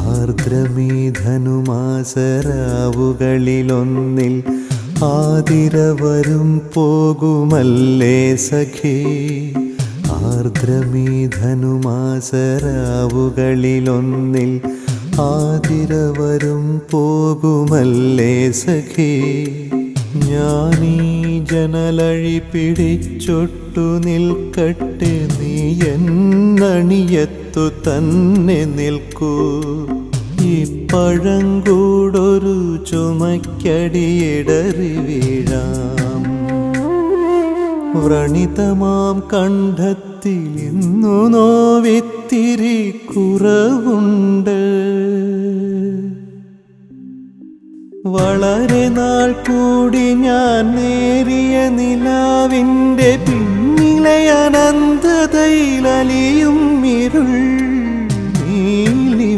ആർദ്രമീ ധനുമാസരാവുകളിലൊന്നിൽ ആതിര വരും പോകുമല്ലേ സഖി. ആർദ്രമീ ധനുമാസരാവുകളിലൊന്നിൽ ആതിര വരും പോകുമല്ലേ സഖി. ഞാനീ ജനലഴി പിടിച്ചൊട്ടു നിൽക്കട്ടെ, നീ എന്നണിയത്തു തന്നെ നിൽക്കൂ. ഈ പഴങ്കൂടൊരു ചുമക്കടിയിടറി വീഴാം. വ്രണിതമാം കണ്ഠത്തിൽ ഇന്നു നോവിത്തിരി കുറവുണ്ട്. വളരെ നാൾ കൂടി ഞാൻ നേരിയ നിലാവിൻ്റെ പിന്നിലെ അനന്തതയിലലിയും ഇരുൾ.